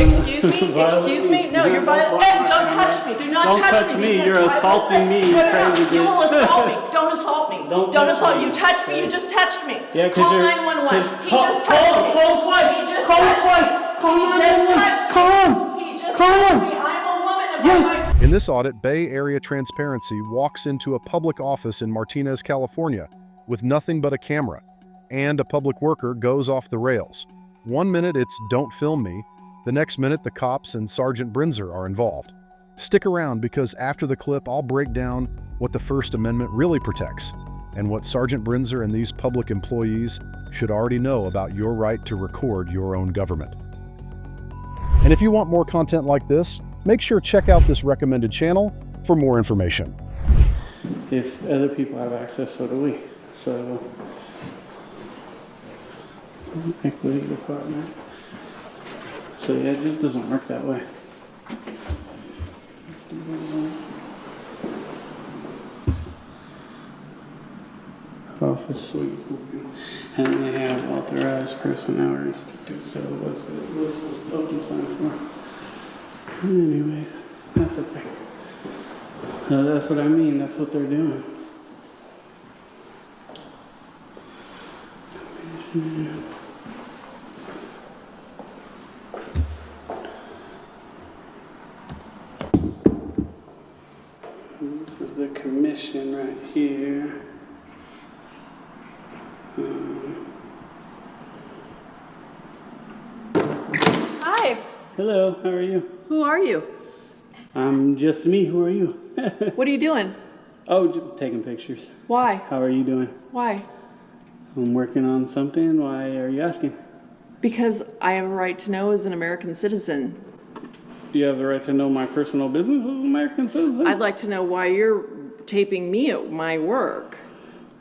Excuse me? Excuse me? No, you're violating. Hey, don't touch me. Do not touch me. You're assaulting me. You will assault me. Don't assault me. Don't assault me. You touched me. You just touched me. Yeah, call 911. He just touched me. Call twice. He just Call touched twice. me. Call He just 911. touched me. Call him. He just Call touched him. me. I'm a woman and my rights. In this audit, Bay Area Transparency walks into a public office in Martinez, California, with nothing but a camera, and a public worker goes off the rails. 1 minute it's "don't film me," the next minute the cops and Sergeant Brinzer are involved. Stick around, because after the clip I'll break down what the First Amendment really protects, and what Sergeant Brinzer and these public employees should already know about your right to record your own government. And if you want more content like this, make sure to check out this recommended channel for more information. If other people have access, so do we. So, equity department. So yeah, it just doesn't work that way. Office suite. And they have authorized personnel restricted. So what's the open sign for? Anyways, that's okay. That's what I mean. That's what they're doing. This is the commission right here. Hi. Hello, how are you? Who are you? I'm just me. Who are you? What are you doing? Oh, just taking pictures. Why? How are you doing? Why? I'm working on something. Why are you asking? Because I have a right to know as an American citizen. You have the right to know my personal business as an American citizen? I'd like to know why you're taping me at my work.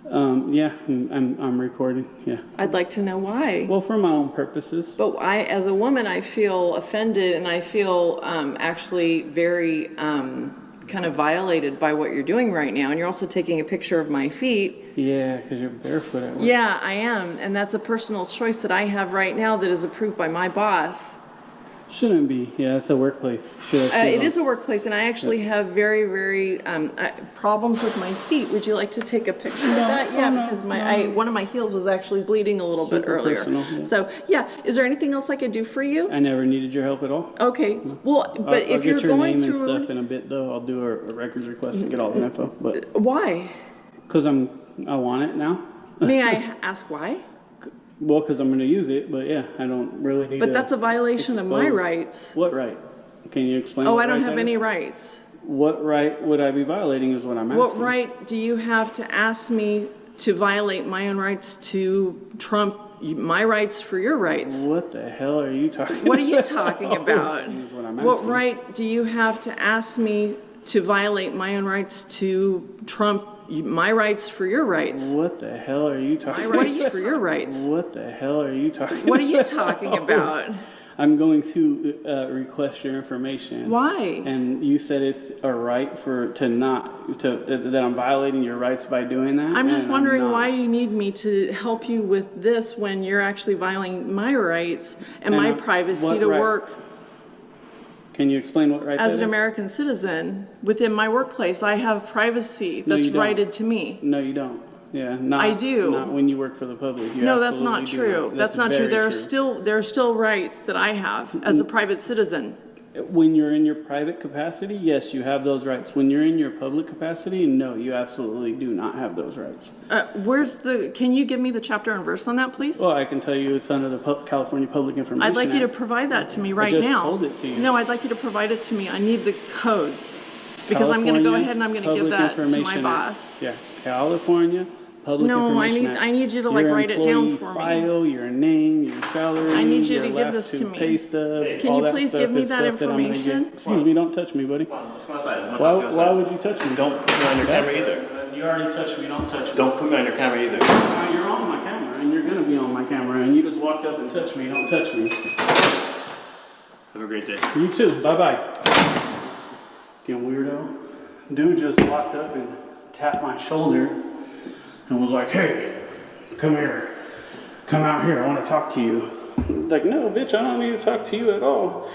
Yeah, I'm recording, yeah. I'd like to know why. Well, for my own purposes. But as a woman, I feel offended, and I feel actually very kind of violated by what you're doing right now. And you're also taking a picture of my feet. Yeah, because you're barefoot at work. Yeah, I am. And that's a personal choice that I have right now that is approved by my boss. Shouldn't be. Yeah, it's a workplace. It is a workplace, and I actually have very, very problems with my feet. Would you like to take a picture of that? Yeah, because one of my heels was actually bleeding a little bit earlier. Personal, yeah. So, yeah. Is there anything else I could do for you? I never needed your help at all. Okay. Well, but if you're going through... I'll get your name and stuff in a bit, though. I'll do a records request and get all the info. But why? Because I want it now. May I ask why? Well, because I'm going to use it, but yeah, I don't really need to. But that's a violation of my rights. What right? Can you explain? Oh, I don't have any rights. What right would I be violating is what I'm asking. What right do you have to ask me to violate my own rights to trump my rights for your rights? What the hell are you talking about? What are you talking about? What I'm asking. What right do you have to ask me to violate my own rights to trump my rights for your rights? What the hell are you talking about? My rights for your rights. What the hell are you talking about? What are you talking about? I'm going to request your information. Why? And you said it's a right that I'm violating your rights by doing that? I'm just wondering why you need me to help you with this when you're actually violating my rights and my privacy to work. Can you explain what right that is? As an American citizen, within my workplace, I have privacy that's righted to me. No, you don't. Yeah, I do. Not when you work for the public. No, that's not true. That's not true. There are still rights that I have as a private citizen. When you're in your private capacity, yes, you have those rights. When you're in your public capacity, no, you absolutely do not have those rights. Can you give me the chapter and verse on that, please? Well, I can tell you it's under the California Public Information I'd like you to Act. provide that to me right now. I just told it to you. No, I'd like you to provide it to me. I need the code. Because I'm going to go ahead and I'm going to give that to my boss. Yeah, California Public Information Act. I need you to write it down for me. File, your name, your salary, I need you to give this to me. Pay stub, Can you please give me that information? Excuse me, don't touch me, buddy. Why would you touch me? Don't put me on your camera either. You already touched me, don't touch me. Don't put me on your camera either. You're on my camera, and you're going to be on my camera, and you just walked up and touched me, don't touch me. Have a great day. You too, bye-bye. Fucking weirdo. Dude just walked up and tapped my shoulder and was like, hey, come here. Come out here, I want to talk to you. Like, no, bitch, I don't need to talk to you at all.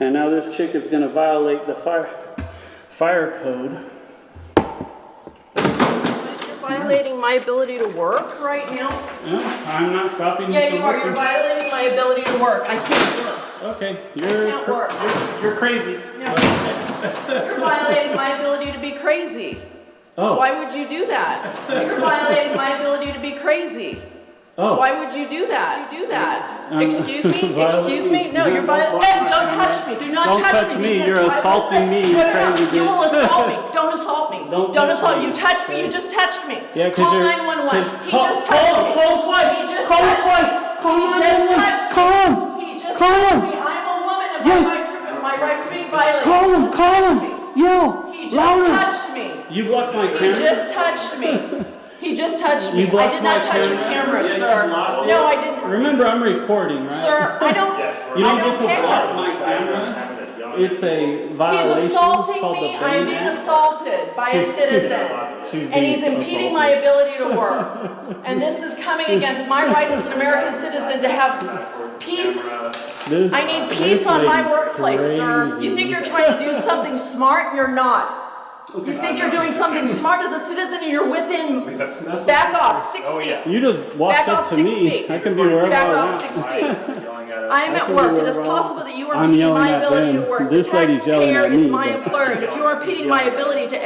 And now this chick is gonna violate the fire code. You're violating my ability to work right now. Yeah, I'm not stopping you. Yeah, from you are. You're working. violating my ability to work. I can't work. Okay, can't work. You're crazy. No. You're violating my ability to be crazy. Oh. Why would you do that? You're violating my ability to be crazy. Oh. Why would you do that? You do that. Excuse me? violating- Excuse me? No, you're violating. Hey, don't touch me. Do not Don't touch me. because You're I will assaulting say- me, you No, no, no. crazy You will bitch. assault me. Don't assault me. Don't Don't touch assault. me. You touched me. You just touched me. Yeah, 'cause Call you're- 911. He call- just touched me. Call him twice. He just Call him touched twice. me. Call He him just 911. touched me. Call him. He just Call touched him. me. I'm a woman and Yes. my right to be violated. Call him. He just Call touched him. me. Yo. He just Louder. touched me. You blocked my He camera. just touched me. He just touched You me. I blocked did not my touch a camera? camera, Yeah, you sir. blocked No, it. I didn't. Remember, I'm recording, right? Sir, I don't. You I don't don't get to care. block my camera. It's a violation. He's assaulting called the me. Bain I'm being Act. assaulted by a citizen. She's And he's being impeding assaulted. my ability to work. And this is coming against my rights as an American citizen to have peace. This- I need peace this on my lady's workplace, sir. crazy. You think you're trying to do something smart and you're not. You think you're doing something smart as a citizen and you're within, That's back off 6 feet. You just walked Back up off to 6 me. feet. I can be wherever I Back want. off 6 feet. I am I at can work. do It is whatever I possible that you are I'm impeding yelling my at ability to them. work. This The lady's yelling taxpayer at is me, my but- employer. And if you are impeding my ability to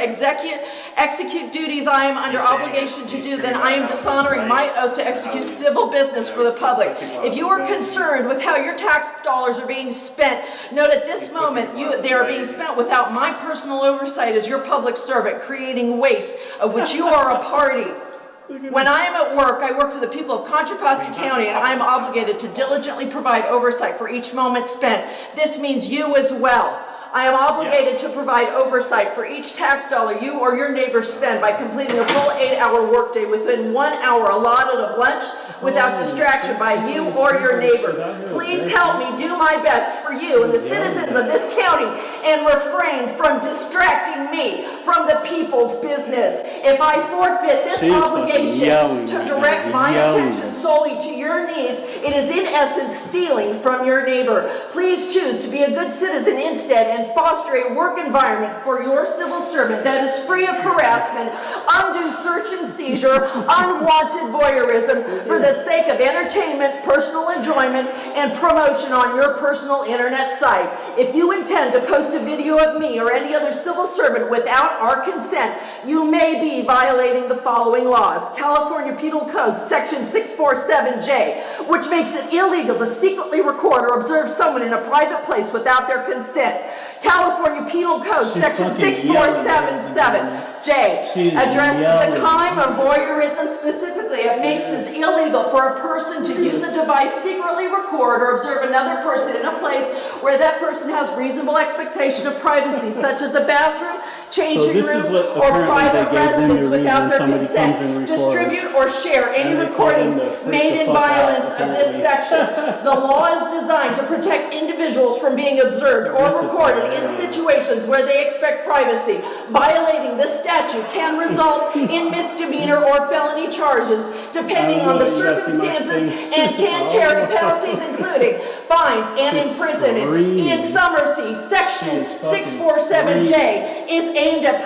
execute duties I am under obligation to do, then I am dishonoring my oath to execute civil business for the public. If you are concerned with how your tax dollars are being spent, note at this moment they are being spent without my personal oversight as your public servant, creating waste of which you are a party. When I am at work, I work for the people of Contra Costa County, and I am obligated to diligently provide oversight for each moment spent. This means you as well. I am obligated to provide oversight for each tax dollar you or your neighbors spend by completing a full 8-hour workday within 1 hour allotted of lunch without distraction by you or your neighbor. Please help me do my best for you and the citizens of this county and refrain from distracting me from the people's business. If I forfeit this She's fucking obligation yelling to right direct now, my yelling. attention solely to your needs, it is in essence stealing from your neighbor. Please choose to be a good citizen instead and foster a work environment for your civil servant that is free of harassment, undue search and seizure, unwanted voyeurism for the sake of entertainment, personal enjoyment, and promotion on your personal internet site. If you intend to post a video of me or any other civil servant without our consent, you may be violating the following laws. California Penal Code Section 647J, which makes it illegal to secretly record or observe someone in a private place without their consent. California Penal Code Section fucking 6477J She's addresses yelling. the crime of voyeurism specifically. It makes it illegal for a person to use a device, secretly record, or observe another person in a place where that person has reasonable expectation of privacy, such as a bathroom, changing this is room, what or apparently private they gave them residence to read without when their somebody comes and consent. records. Distribute or share any And they told recordings them to freak made the in fuck out, violence of this apparently. section. The law is designed to protect individuals from being observed or This is recorded in hilarious. situations where they expect privacy. Violating this statute can result in misdemeanor or felony charges, depending on the you gotta see my circumstances, thing. and can carry penalties including fines and She's imprisonment. screaming. In summary, Section She is fucking 647J is aimed at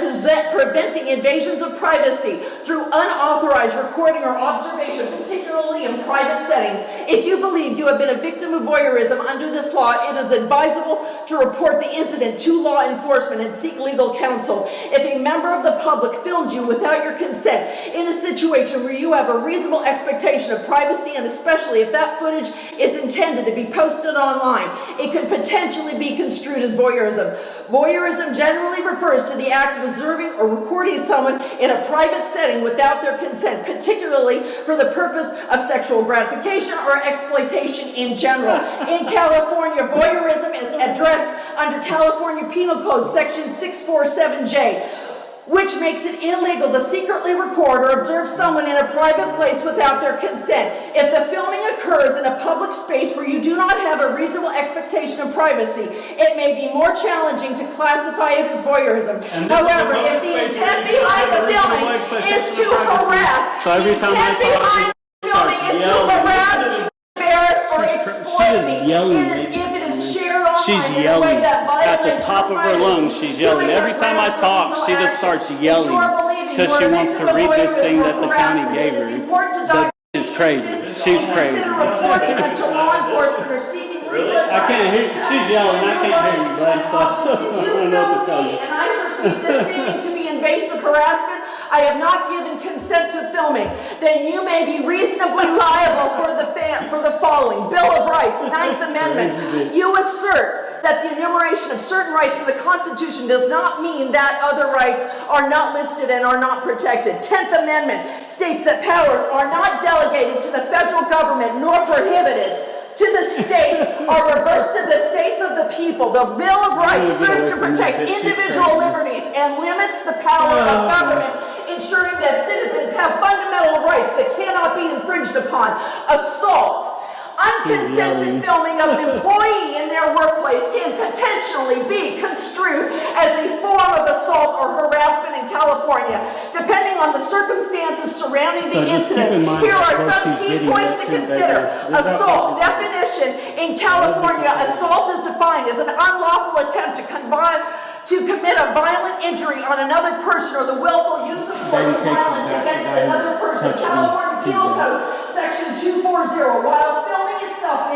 preventing invasions of privacy through unauthorized recording or observation, particularly in private settings. If you believe you have been a victim of voyeurism under this law, it is advisable to report the incident to law enforcement and seek legal counsel. If a member of the public films you without your consent in a situation where you have a reasonable expectation of privacy, and especially if that footage is intended to be posted online, it could potentially be construed as voyeurism. Voyeurism generally refers to the act of observing or recording someone in a private setting without their consent, particularly for the purpose of sexual gratification or exploitation in general. In California, voyeurism is addressed under California Penal Code Section 647J, which makes it illegal to secretly record or observe someone in a private place without their consent. If the filming occurs in a public space where you do not have a reasonable expectation of privacy, it may be more challenging to classify it as voyeurism. And this is However, the if public the space where intent you do not behind have the a reasonable filming expectation is of to privacy. harass, So every the time I intent talk, behind the filming is to yelling. harass, embarrass, or exploit yelling. If it is shared online She's in a way yelling that at the violates top of her privacy, lungs. She's you yelling may every have time I grounds for talk. legal She just action. starts If yelling you are believing because you she are wants to victim of read this voyeurism thing or that the county harassment, gave it is her. important to That document is crazy. She's and crazy. consider reporting them to law enforcement or seeking legal advice. I can't hear. She's yelling. I can't hear you, bud. So If I you don't know what to film tell me you. and I perceive this statement to be invasive harassment, I have not given consent to filming, then you may be reasonably liable for the following. Bill of Rights, Ninth Amendment. You assert that the enumeration of certain rights in the Constitution does not mean that other rights are not listed and are not protected. 10th Amendment states that powers are not delegated to the federal government nor prohibited to the states or reversed to the states of the people. The Bill of Rights serves to protect individual liberties and limits the power of government, ensuring that citizens have fundamental rights that cannot be infringed upon. Assault. Unconsented filming of an employee in their workplace can potentially be construed as a form of assault or harassment in California, depending on the circumstances surrounding the incident. Here are some key points to consider. Assault definition in California: assault is defined as an unlawful attempt to commit a violent injury on another person or the willful use of force or violence against another person. California Penal Code, Section 240. While filming itself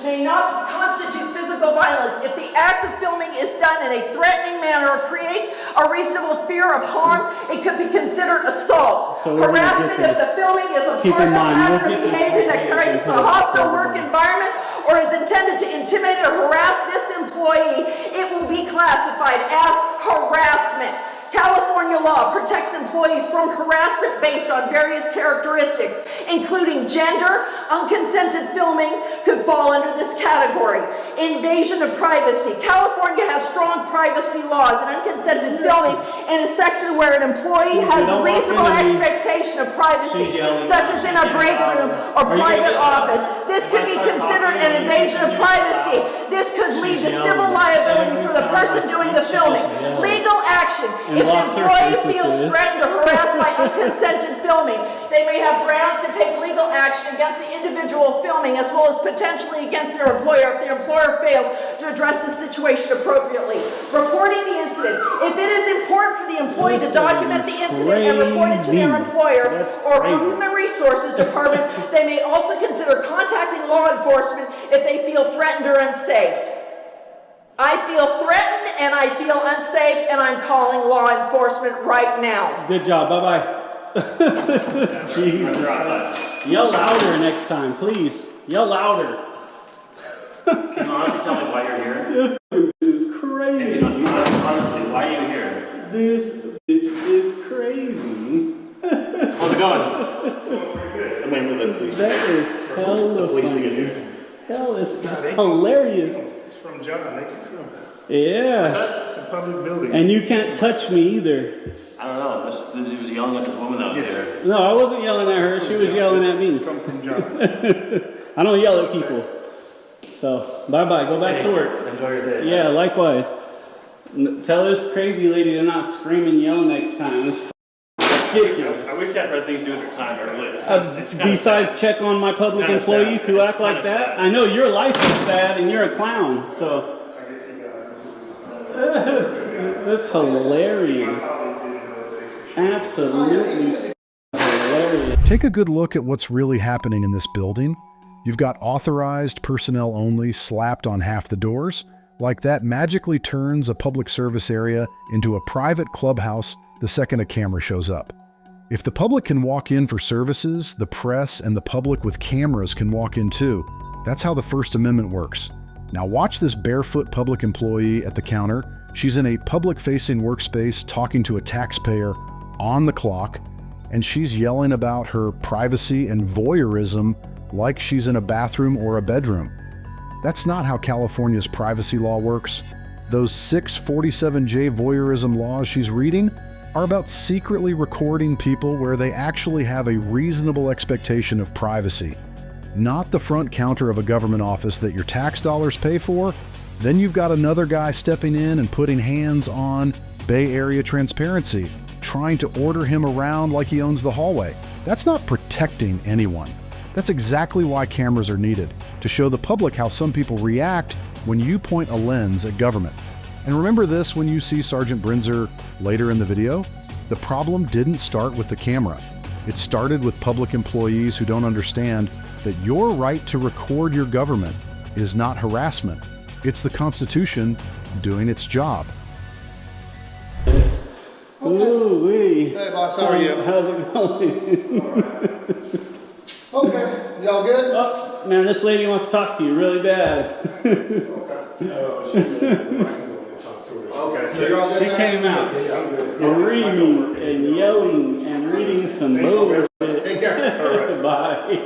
may not constitute physical violence, if the act of filming is done in a threatening manner or creates a reasonable fear of harm, it could be considered assault. So Harassment if the filming is a part of pattern of behavior that creates a hostile work environment or is intended to intimidate or harass this employee, it will be classified as harassment. California law protects employees from harassment based on various characteristics, including gender. Unconsented filming could fall under this category. Invasion of privacy. California has strong privacy laws, and unconsented filming in a section where an employee has a reasonable expectation of privacy, such as in a break room or private office. This could be considered an invasion of privacy. This could lead to civil liability for the person doing the filming. Legal action. If an employee feels threatened or harassed by unconsented filming, they may have grounds to take legal action against the individual filming, as well as potentially against their employer if the employer fails to address the situation appropriately. Reporting the incident. If it is important for the employee to document the incident and report it to their employer or Human Resources Department, they may also consider contacting law enforcement if they feel threatened or unsafe. I feel threatened and I feel unsafe, and I'm calling law enforcement right now. Good job. Bye-bye. Jeez. Yell louder next time, please. Yell louder. Can you honestly tell me why you're here? This is crazy. Honestly, why are you here? This is crazy. How's it going? I'm waiting for the police. That is hella Police to get funny. here. Hell, it's hilarious. It's from John. They can film it. Yeah. It's a public building. And you can't touch me either. I don't know. He was yelling at this woman out there. No, I wasn't yelling at her. She was yelling at me. Come from John. I don't yell at people. So, bye-bye. Go back to work. Enjoy your day. Yeah, likewise. Tell this crazy lady to not scream and yell next time. It's ridiculous. I wish they had better things to do with their time. Really. Besides check on my public kinda employees sad. who It's act like kinda that. sad. I know your life is sad and you're a clown. So, that's hilarious. Absolutely hilarious. Take a good look at what's really happening in this building. You've got authorized personnel only slapped on half the doors, like that magically turns a public service area into a private clubhouse the second a camera shows up. If the public can walk in for services, the press and the public with cameras can walk in too. That's how the First Amendment works. Now watch this barefoot public employee at the counter. She's in a public-facing workspace talking to a taxpayer on the clock, and she's yelling about her privacy and voyeurism like she's in a bathroom or a bedroom. That's not how California's privacy law works. Those 647J voyeurism laws she's reading are about secretly recording people where they actually have a reasonable expectation of privacy. Not the front counter of a government office that your tax dollars pay for. Then you've got another guy stepping in and putting hands on Bay Area transparency, trying to order him around like he owns the hallway. That's not protecting anyone. That's exactly why cameras are needed, to to show the public how some people react when you point a lens at government. And remember this when you see Sergeant Brinzer later in the video? The problem didn't start with the camera. It started with public employees who don't understand that your right to record your government is not harassment. It's the Constitution doing its job. Ooh-wee. Hey boss, how are you? How's it going? Okay, y'all good? Oh, man, this lady wants to talk to you really bad. Okay, so you're all good She now? came out screaming and yelling and reading some bullshit. Take care. Bye.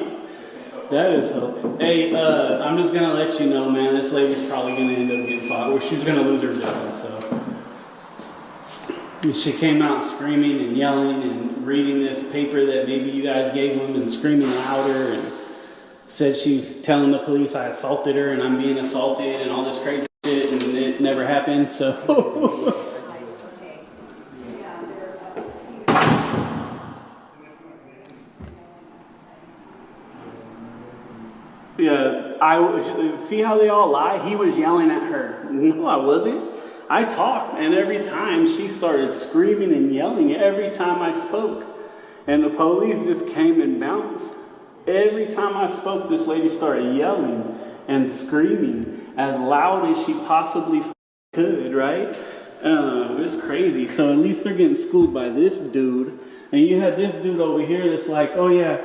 That is helpful. Hey, I'm just gonna let you know, man, this lady's probably gonna end up getting fired, or she's gonna lose her job, so. And she came out screaming and yelling and reading this paper that maybe you guys gave them and screaming louder, and said she's telling the police I assaulted her and I'm being assaulted and all this crazy shit, and it never happened, so. Yeah, I see how they all lie. He was yelling at her. No, I wasn't. I talked, and every time she started screaming and yelling every time I spoke. And the police just came and bounced. Every time I spoke, this lady started yelling and screaming as loud as she possibly could, right? It was crazy. So at least they're getting schooled by this dude. And you had this dude over here that's like, oh yeah,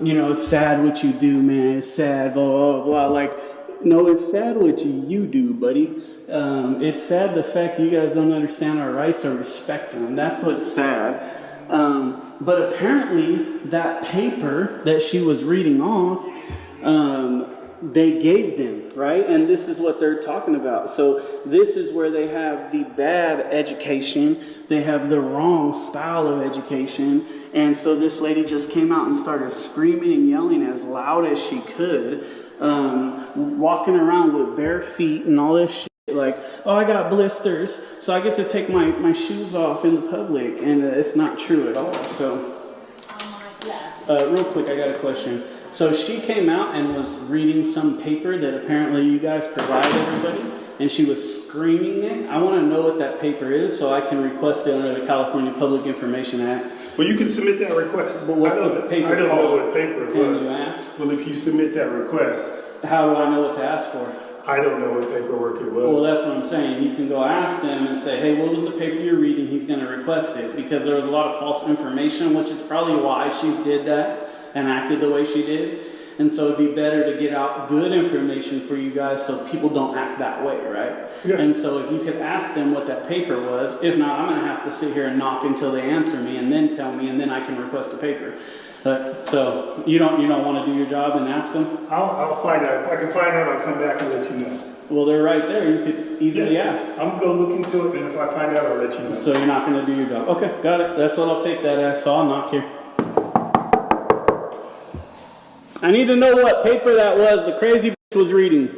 you know, it's sad what you do, man. It's sad, blah, blah, blah. Like, no, it's sad what you do, buddy. It's sad the fact you guys don't understand our rights or respect them. That's what's sad. But apparently that paper that she was reading off, they gave them, right? And this is what they're talking about. So this is where they have the bad education. They have the wrong style of education. And so this lady just came out and started screaming and yelling as loud as she could, walking around with bare feet and all this shit. Like, oh, I got blisters, so I get to take my shoes off in the public. And it's not true at all. So, real quick, I got a question. So she came out and was reading some paper that apparently you guys provide everybody, and she was screaming it. I want to know what that paper is so I can request it under the California Public Information Act. Well, you can submit that request. But what's the paper I don't called? know what paper it Can was. you ask? Well, if you submit that request, How do I know what to ask for? I don't know what paperwork it was. Well, that's what I'm saying. You can go ask them and say, hey, what was the paper you're reading? He's going to request it, because there was a lot of false information, which is probably why she did that and acted the way she did. And so it'd be better to get out good information for you guys so people don't act that way, right? Yeah. And so if you could ask them what that paper was, if not, I'm going to have to sit here and knock until they answer me and then tell me, and then I can request a paper. So you don't want to do your job and ask them? I'll find out. If I can find out, I'll come back and let you know. Well, they're right there. You could easily ask. I'm going to look into it, and if I find out, I'll let you know. So you're not going to do your job. Okay, got it. That's what I'll take that as. So I'll knock here. I need to know what paper that was the crazy bitch was reading.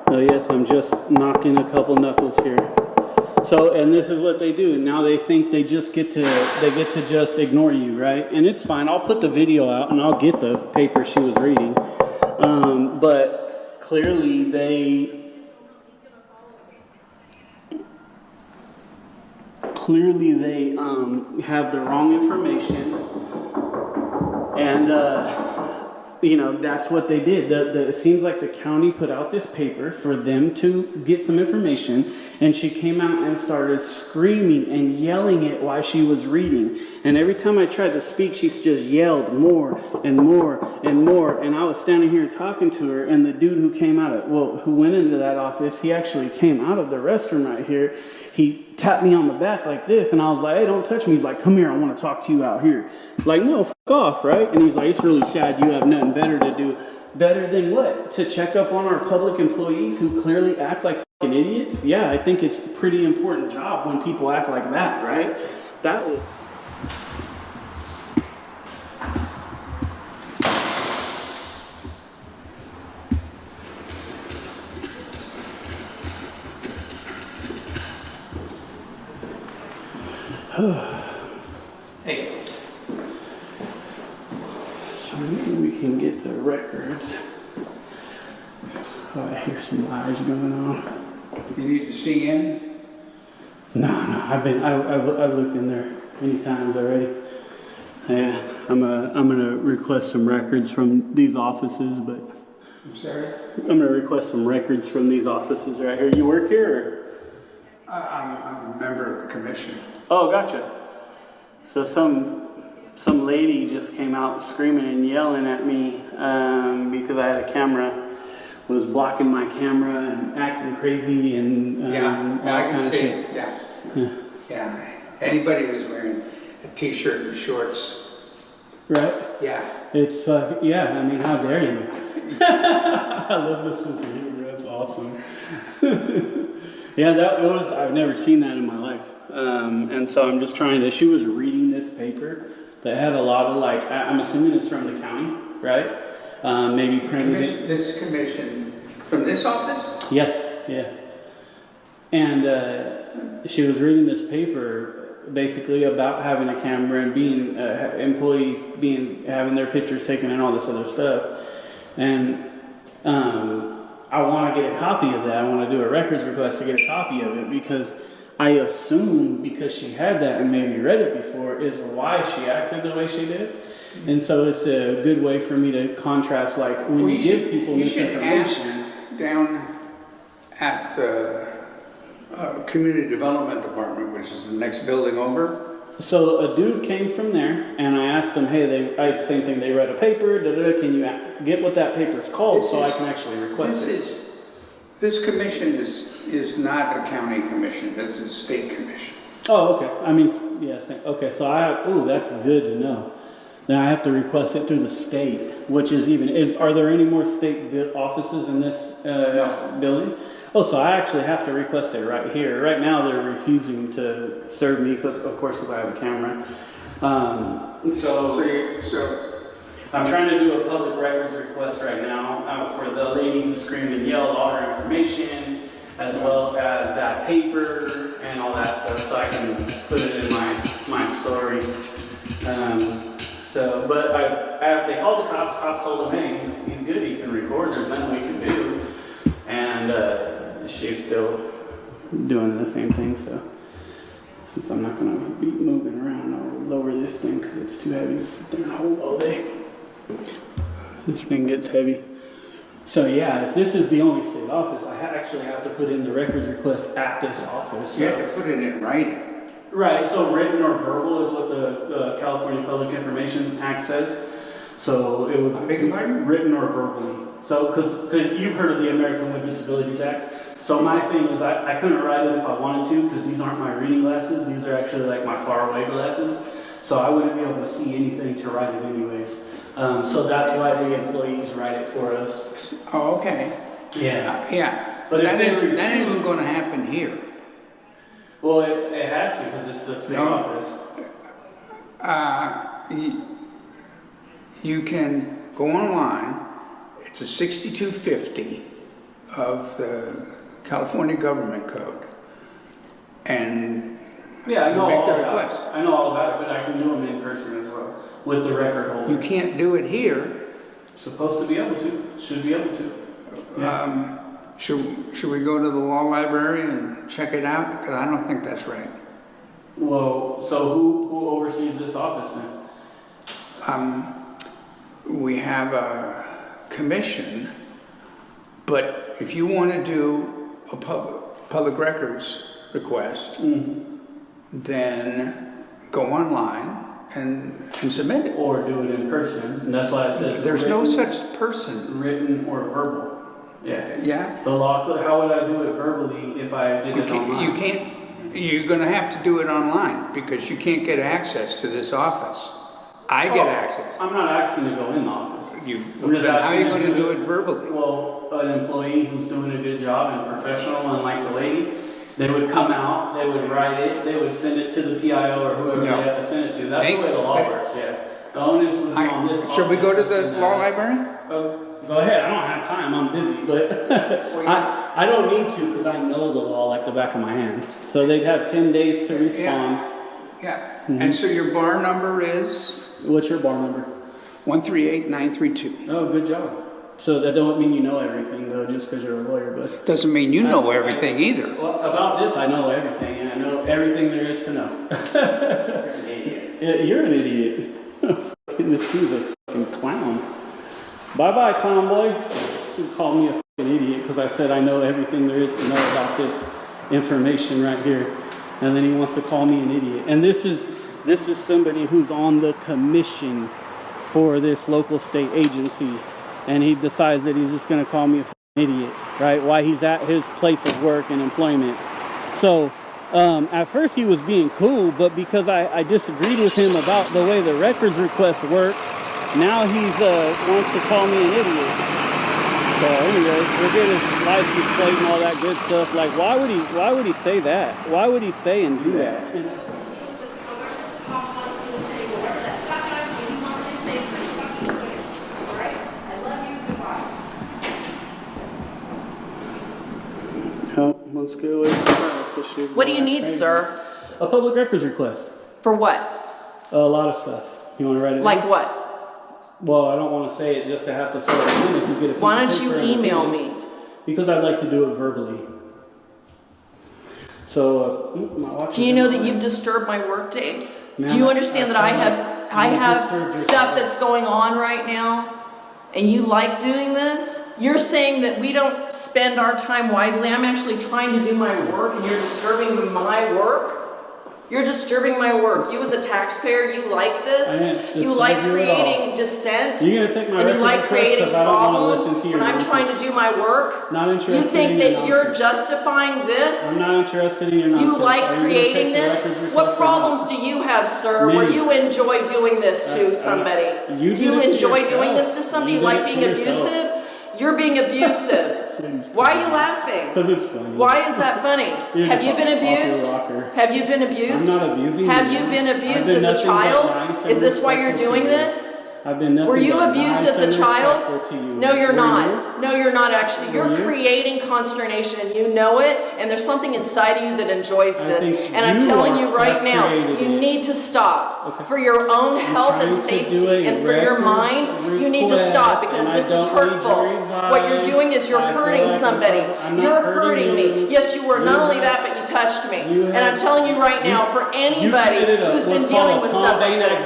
Oh yes, I'm just knocking a couple knuckles here. So, and this is what they do. Now they think they get to just ignore you, right? And it's fine. I'll put the video out and I'll get the paper she was reading. But clearly they have the wrong information, and you know, that's what they did. It seems like the county put out this paper for them to get some information, and she came out and started screaming and yelling it while she was reading. And every time I tried to speak, she just yelled more and more and more. And I was standing here talking to her, and the dude who who went into that office, he actually came out of the restroom right here. He tapped me on the back like this, and I was like, hey, don't touch me. He's like, come here, I want to talk to you out here. Like, no, fuck off, right? And he's like, it's really sad you have nothing better to do. Better than what? To check up on our public employees who clearly act like fucking idiots? Yeah, I think it's a pretty important job when people act like that, right? That was... Hey, can get the records. Oh, I hear some lies going on. You need to see in? No, I've looked in there many times already. Yeah, I'm gonna request some records from these offices, but I'm sorry? I'm gonna request some records from these offices right here. You work here, or? I'm a member of the commission. Oh, gotcha. So some lady just came out screaming and yelling at me because I had a camera, was blocking my camera and acting crazy and all I kind can of see shit. it. Yeah. Anybody who's wearing a t-shirt and shorts. Right? Yeah. It's I mean, how dare you? I love this sense of humor. That's awesome. I've never seen that in my life. And so I'm just trying to, she was reading this paper that had a lot of like, I'm assuming it's from the county, right? Maybe printed it. This commission, from this office? Yes, yeah. And she was reading this paper basically about having a camera and being employees having their pictures taken and all this other stuff. And I want to get a copy of that. I want to do a records request to get a copy of it because I assume because she had that and maybe read it before is why she acted the way she did. And so it's a good way for me to contrast, like when you give people misinformation. Ask down at the Community Development Department, which is the next building over. So a dude came from there, and I asked him, hey, same thing, they read a paper, can you get what that paper is called so I can actually request it? This commission is not a county commission, this is a state commission. Oh, okay. I mean, yeah, okay, so that's good to know. Then I have to request it through the state, which are there any more state offices in this building? Oh, so I actually have to request it right here. Right now they're refusing to serve me, because I have a camera. So I'm trying to do a public records request right now for the lady who screamed and yelled all her information, as well as that paper and all that stuff, so I can put it in my story. But they called the cops. Cops told him, hey, he's good. He can record. There's nothing we can do. And she's still doing the same thing. So since I'm not going to be moving around, I'll lower this thing because it's too heavy to sit there and hold all day. This thing gets heavy. So yeah, if this is the only state office, I actually have to put in the records request at this office. You have to put it in writing. Right, so written or verbal is what the California Public Information Act says. So it would be written or verbally. So, because you've heard of the American with Disabilities Act. So my thing is I couldn't write it if I wanted to because these aren't my reading glasses. These are actually like my far away glasses. So I wouldn't be able to see anything to write it anyways. So that's why the employees write it for us. Oh, okay. Yeah. But that isn't going to happen here. Well, it has to because it's the state office. You can go online. It's a 6250 of the California Government Code, and I know make all the about request. it. I know all about it, but I can do them in person as well with the record holder. You can't do it here. Supposed to be able to. Should be able to. Yeah. Should we go to the law library and check it out? Because I don't think that's right. Well, so who oversees this office then? We have a commission, but if you want to do a public records request, then go online and submit it. Or do it in person. And that's why it says there's no such person. Written or verbal. Yeah. Yeah. The law, how would I do it verbally if I did it online? You can't. You're going to have to do it online because you can't get access to this office. I get access. I'm not asking to go in the office. Then how are you going to do it verbally? Well, an employee who's doing a good job and professional, and like the lady, they would come out, they would write it, they would send it to the PIO or whoever they have to send it to. That's the way the law works, yeah. The onus was on this office. Should we go to the law library? Go ahead. I don't have time. I'm busy, but I don't need to because I know the law like the back of my hand. So they'd have 10 days to respond. Yeah. And so your bar number is? What's your bar number? 138932. Oh, good job. So that don't mean you know everything, though, just because you're a lawyer, but... Doesn't mean you know everything either. Well, about this, I know everything, and I know everything there is to know. You're an idiot. Yeah, you're an idiot. This dude's a fucking clown. Bye-bye, clown boy. He called me a fucking idiot because I said I know everything there is to know about this information right here. And then he wants to call me an idiot. And this is somebody who's on the commission for this local state agency. And he decides that he's just going to call me a fucking idiot, right? While he's at his place of work and employment. So, at first he was being cool, but because I disagreed with him about the way the records requests work, now he's wants to call me an idiot. So anyways, we'll get his license plate and all that good stuff. Like, why would he say that? Why would he say and do that? Oh, let's go away from that. What do you need, sir? A public records request. For what? A lot of stuff. You want to write it Like down? what? Well, I don't want to say it just to have to say it again if you get a piece Why of don't you paper and a email pen. me? Because I'd like to do it verbally. So, my watch Do is you know on that fire. you've disturbed my workday? Ma'am, Do you understand that I have disturbed your stuff stuff. that's going on right now? And you like doing this? You're saying that we don't spend our time wisely. I'm actually trying to do my work and you're disturbing my work? You're disturbing my work. You as a taxpayer, you like I this? didn't You disturb like you at creating all. dissent? You're gonna take my And you records like request creating 'cause I don't wanna problems listen to your when I'm nonsense. trying to do my work? Not interested You in think your that you're nonsense. justifying this? I'm not interested in your nonsense. You like Are you gonna creating take the this? records request What or problems not? do you have, sir, where Me. you enjoy doing this to somebody? you Do you did it to enjoy doing yourself. this to somebody? You You did like it to being yourself. abusive? You're being abusive. Why are you laughing? Because it's funny. Why is that funny? You're Have just you been off your abused? rocker. Have you been abused? I'm not abusing Have you. you been I've abused been as a nothing but child? nice and Is this why you're respectful to doing you. this? I've been nothing Were you but abused nice as a and child? respectful to you. No, you're Were not. you? No, you're not actually. You're Were you? creating consternation and you know it, and there's something inside of you that enjoys I this. think And I'm you telling are you right that now, created you it. need to stop. Okay. For your own health and trying to safety do a and for your records mind, you need to stop request, because and I this is don't need hurtful. jury What you're vibes. doing is you're I feel hurting like somebody. I'm not You're hurting hurting me. you. Yes, you were. You Not only have- that, but you touched me. you And I'm have- telling you right now, for anybody who's been dealing with stuff like this,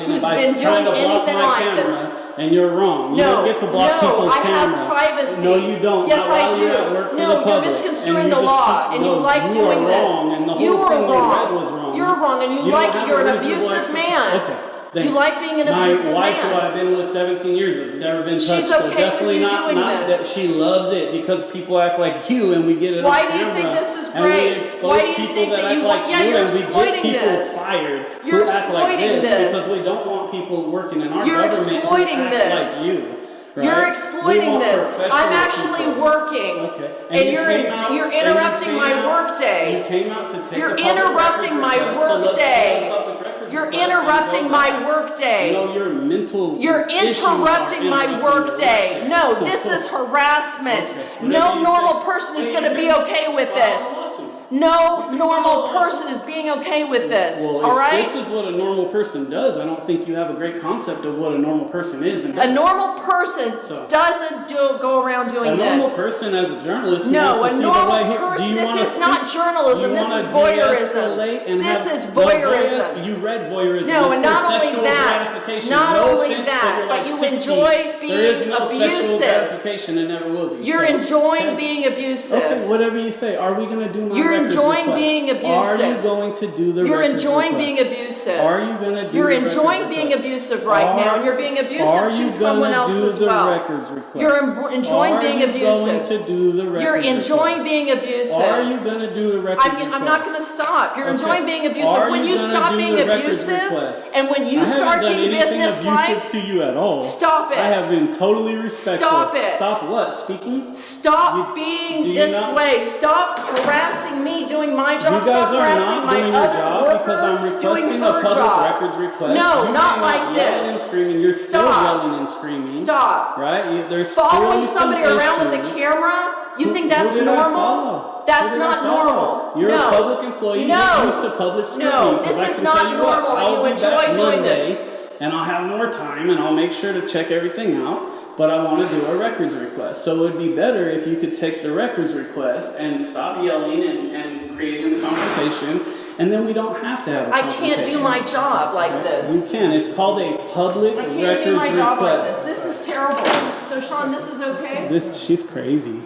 who's been doing anything like this, and you're wrong. You don't get to block people's I have camera. privacy. No, you don't. Yes, Not I while you're at do. work for the No, you're public. misconstruing And the you just law, keep- and you no, like you doing are this. wrong, and the You whole are thing we read was wrong. wrong. You're wrong, and you don't like. have You're a an reasonable abusive man. Okay. Thanks. You like being an abusive My wife, who man. I've been with 17 years, has never been touched. She's so okay with definitely you not, doing not this. that she loves it because people act like you and we get it Why on do you camera, think this is and we great? expose Why do you people think that act you like want? Yeah, you, you're and we exploiting get people this. fired You're who act like exploiting this. because we don't want people working in our You're government exploiting who act this. like you. Right? You're We exploiting want this. I'm professional actually people. working, Okay. and you you're came out- you're and you interrupting came my out- workday. You came out to take You're a public interrupting records my request, so let's workday. do a public records You're request and interrupting go my back. workday. No, your mental You're issues interrupting are my interrupting workday. your No, workday. this is harassment. Okay. No Whatever you normal say. person is Hey, going to be you okay with file a this. lawsuit. No normal person is being okay with this. Well, All if right? this is what a normal person does, I don't think you have a great concept of what a normal person is. And A normal person So- doesn't go around a doing normal this. person as a journalist. No, wants a to see the normal way he- do person. you This wanna is not speak- journalism. you This wanna is voyeurism. de-escalate and This have- is no, voyeurism. You read voyeurism. No, It's and for not only sexual that, gratification. not No only offense, that, you're but like you 60. enjoy There is being no sexual abusive. gratification and never will be. You're So, enjoying okay. being abusive. Okay, whatever you say. Are we going to do my You're records enjoying request? being abusive. Are you going to do the You're records enjoying request? being abusive. Are you going to do You're the enjoying records being request? abusive right now, and you're being Are abusive you to someone gonna else do as the well. records request? You're enjoying being Are you abusive. going to do the records You're enjoying request? being abusive. Are you going to do the records request? I'm not going to stop. You're Okay. enjoying being abusive. Are When you you gonna stop do being the records abusive, request? and when you I start haven't done being anything businesslike, abusive to you at all. stop it. I have been totally respectful. Stop it. Stop what? Speaking? stop do being you this not- way. Stop harassing me doing my job. You guys Stop are harassing not my doing your other job because I'm worker doing requesting a her public job. records request. No, You not came like out yelling this. and screaming. You're still Stop. yelling and screaming. Stop. Right? There's Following still somebody some around with issues. a camera? You think that's Who did I normal? follow? That's Who did I not follow? normal. You're No. a public employee. No. You're used to public scrutiny. No, 'Cause this I is can not tell you what, normal, and I'll you be enjoy back doing this. Monday, and I'll have more time, and I'll make sure to check everything out. But I want to do a records request. So it would be better if you could take the records request and stop yelling and creating the confrontation, and then we don't have to have a I confrontation. can't do my job like this. You can. It's called a public I records can't do my job like request. this. This is terrible. So Sean, this is okay? She's crazy.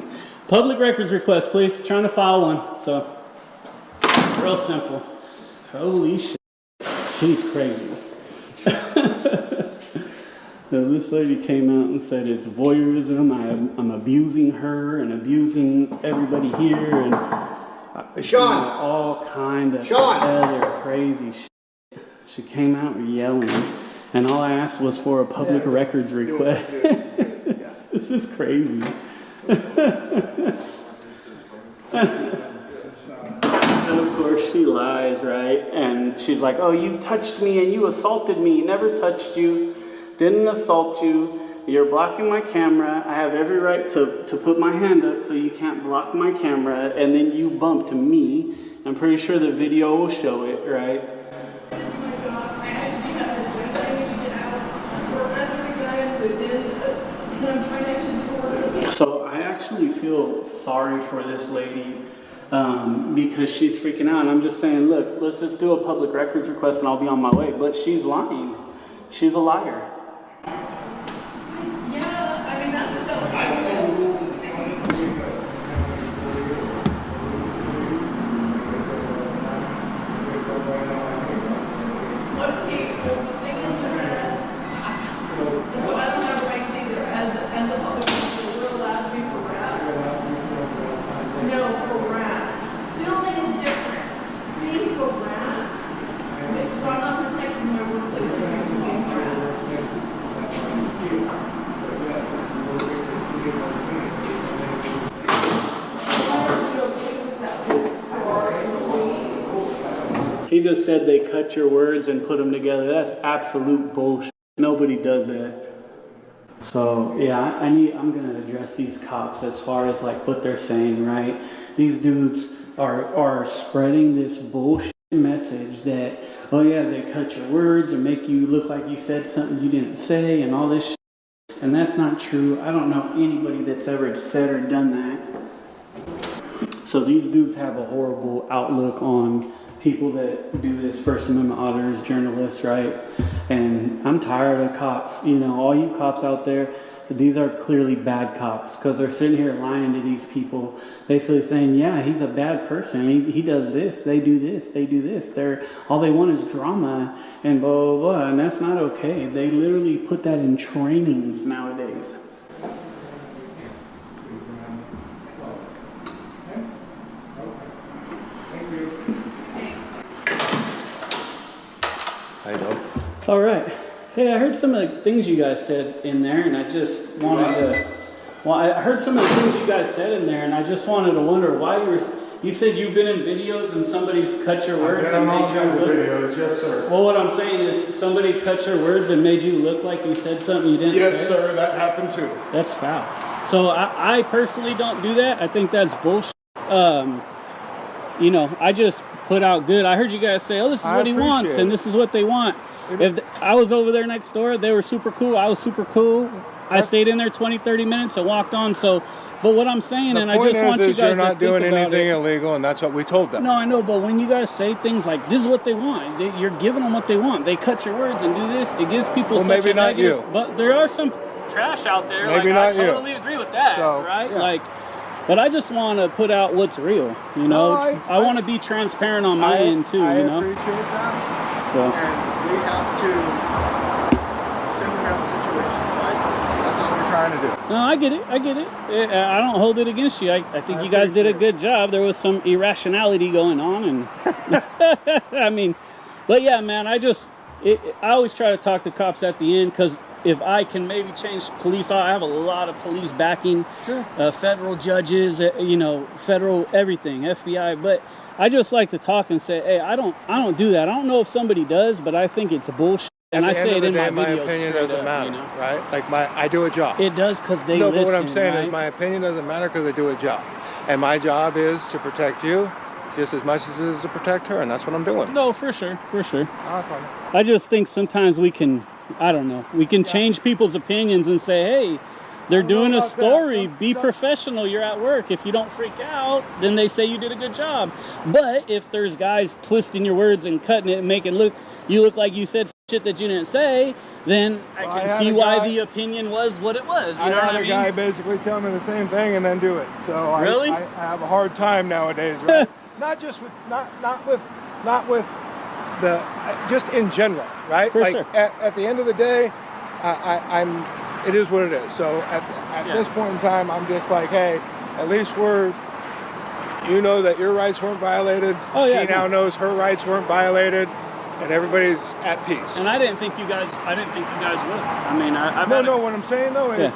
Public records request, please. Trying to file one. So, real simple. Holy shit. She's crazy. So this lady came out and said it's voyeurism. I'm abusing her and abusing everybody here and Sean! all kind of Sean! other crazy shit. She came out yelling, and all I asked was for a public records request. This is crazy. And of course she lies, right? And she's like, oh, you touched me and you assaulted me. Never touched you. Didn't assault you. You're blocking my camera. I have every right to put my hand up so you can't block my camera. And then you bumped me. I'm pretty sure the video will show it, right? So I actually feel sorry for this lady because she's freaking out. And I'm just saying, look, let's just do a public records request and I'll be on my way. But she's lying. She's a liar. He just said they cut your words and put them together. That's absolute bullshit. Nobody does that. So yeah, I'm gonna address these cops as far as like what they're saying, right? These dudes are spreading this bullshit message that, oh yeah, they cut your words and make you look like you said something you didn't say and all this shit. And that's not true. I don't know anybody that's ever said or done that. So these dudes have a horrible outlook on people that do this First Amendment auditors, journalists, right? And I'm tired of cops. You know, all you cops out there, these are clearly bad cops because they're sitting here lying to these people, basically saying, yeah, he's a bad person. He does this, they do this, they do this. All they want is drama and blah, blah, blah. And that's not okay. They literally put that in trainings nowadays. I know. All right. Hey, I heard some of the things you guys said in there, and I just wanted to. Well, I heard some of the things you guys said in there, and I just wanted to wonder why you were. You said you've been in videos and somebody's cut your words and made you look. Videos, yes, sir. Well, what I'm saying is somebody cut your words and made you look like you said something you didn't say. Yes, sir, that happened too. That's foul. So I personally don't do that. I think that's bullshit. You know, I just put out good. I heard you guys say, oh, this is what he wants and this is what they want. I was over there next door, they were super cool. I was super cool. I stayed in there 20, 30 minutes and walked on. So, but what I'm saying, and I just want you guys to you're not doing anything it. illegal, and that's what we told them. No, I know, but when you guys say things like, this is what they want, you're giving them what they want. They cut your words and do this. It gives people well, such maybe a not negative, you. But there are some trash out there. Maybe like, not you. I totally agree with that, So, right? yeah. Like, but I just want to put out what's real, you know? I want to be transparent on my end, too, you know? I appreciate that. So. And we have to simmer down the situation, right? That's all we're trying to do. No, I get it. I don't hold it against you. I think you guys did a good job. There was some irrationality going on, and I mean, but yeah, man, I always try to talk to cops at the end because if I can maybe change police, I have a lot of police backing, federal judges, you know, federal everything, FBI. But I just like to talk and say, hey, I don't do that. I don't know if somebody does, but I think it's bullshit. And I say it in my videos. My opinion doesn't matter, you know? right? Like I do a job. It does because they No, listen, but what I'm saying right? is my opinion doesn't matter because I do a job. And my job is to protect you just as much as it is to protect her, and that's what I'm doing. No, for sure. I just think sometimes we can I don't know. We can change people's opinions and say, hey, they're doing a story. Be professional. You're at work. If you don't freak out, then they say you did a good job. But if there's guys twisting your words and cutting it and making you look like you said shit that you didn't say, then I can see why the opinion was what it was. You know what I mean? I had a guy basically tell me the same thing and then do it. So Really? I have a hard time nowadays, right? Not just with not with the just in general, right? For like sure. at the end of the day, I'm it is what it is. So at this point in time, I'm just like, hey, at least you know that your rights weren't violated. Oh, yeah, she now knows her rights weren't violated, and everybody's at peace. And I didn't think you guys would. I mean, No, what I'm saying though is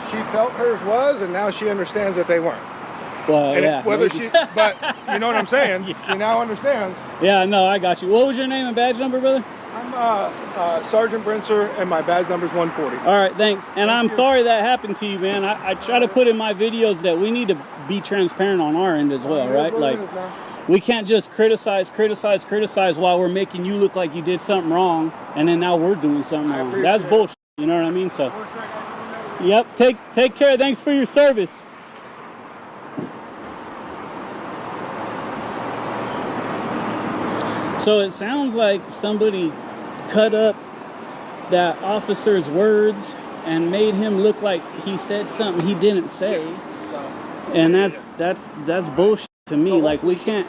she felt hers was, and now she understands that they weren't. Well, And yeah. but you know what I'm saying? Yeah. She now understands. Yeah, no, I got you. What was your name and badge number, brother? I'm Sergeant Brinzer, and my badge number is 140. All right, thanks. And I'm sorry that happened to you, man. I try to put in my videos that we need to be transparent on our end as well, right? Like, we can't just criticize while we're making you look like you did something wrong, and then now we're doing something wrong. That's bullshit. You know what I mean? So, yep. Take care. Thanks for your service. So it sounds like somebody cut up that officer's words and made him look like he said something he didn't say, and that's bullshit to me. Like we can't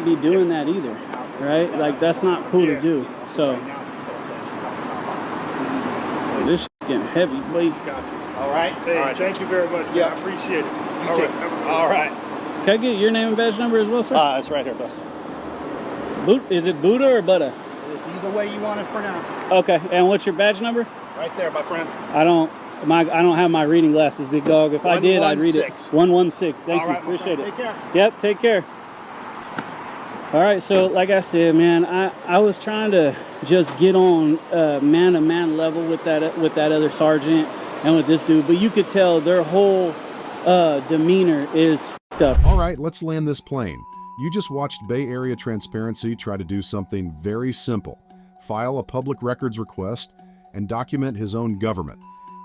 be doing that either, right? Like that's not cool to do. So this shit's getting heavy, boy. Got you. All right. Hey, thank you very much. Yeah, I appreciate it. You too. All right. Can I get your name and badge number as well, sir? It's right here, boss. Is it Buddha or Buddha? It's either way you want to pronounce it. Okay, and what's your badge number? Right there, my friend. I don't have my reading glasses, big dog. If I did, I'd read it. 116. Thank you. Appreciate it. Take care. Yep, take care. All right, so like I said, man, I was trying to just get on man-to-man level with that other sergeant and with this dude, but you could tell their whole demeanor is f***ed up. All right, let's land this plane. You just watched Bay Area Transparency try to do something very simple: file a public records request and document his own government.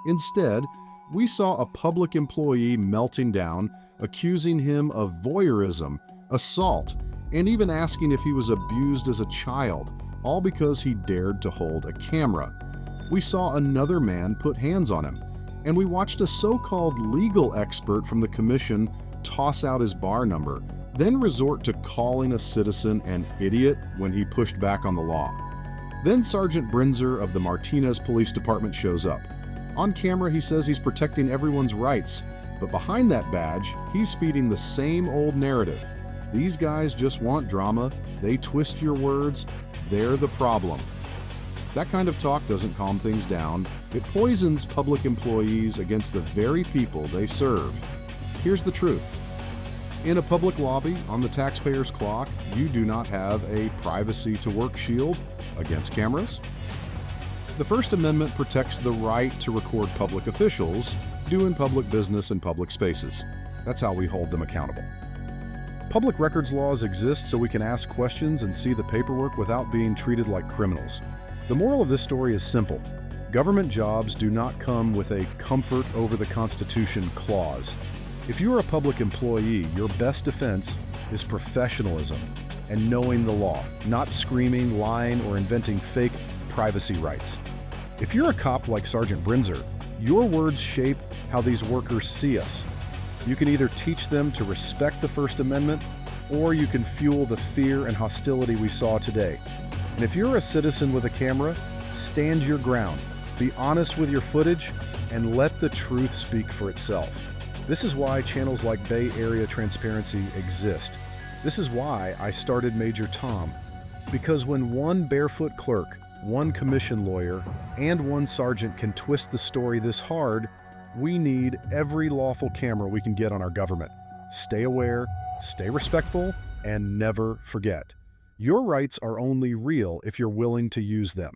Instead, we saw a public employee melting down, accusing him of voyeurism, assault, and even asking if he was abused as a child, all because he dared to hold a camera. We saw another man put hands on him, and we watched a so-called legal expert from the commission toss out his bar number, then resort to calling a citizen an idiot when he pushed back on the law. Then Sergeant Brinzer of the Martinez Police Department shows up. On camera, he says he's protecting everyone's rights, but behind that badge, he's feeding the same old narrative. These guys just want drama, they twist your words, they're the problem. That kind of talk doesn't calm things down. It poisons public employees against the very people they serve. Here's the truth. In a public lobby on the taxpayer's clock, you do not have a privacy to work shield against cameras. The First Amendment protects the right to record public officials doing public business in public spaces. That's how we hold them accountable. Public records laws exist so we can ask questions and see the paperwork without being treated like criminals. The moral of this story is simple. Government jobs do not come with a comfort over the Constitution clause. If you are a public employee, your best defense is professionalism and knowing the law, not screaming, lying, or inventing fake privacy rights. If you're a cop like Sergeant Brinzer, your words shape how these workers see us. You can either teach them to respect the First Amendment, or you can fuel the fear and hostility we saw today. And if you're a citizen with a camera, stand your ground, be honest with your footage, and let the truth speak for itself. This is why channels like Bay Area Transparency exist. This is why I started Major Tom. Because when one barefoot clerk, one commission lawyer, and one sergeant can twist the story this hard, we need every lawful camera we can get on our government. Stay aware, stay respectful, and never forget. Your rights are only real if you're willing to use them.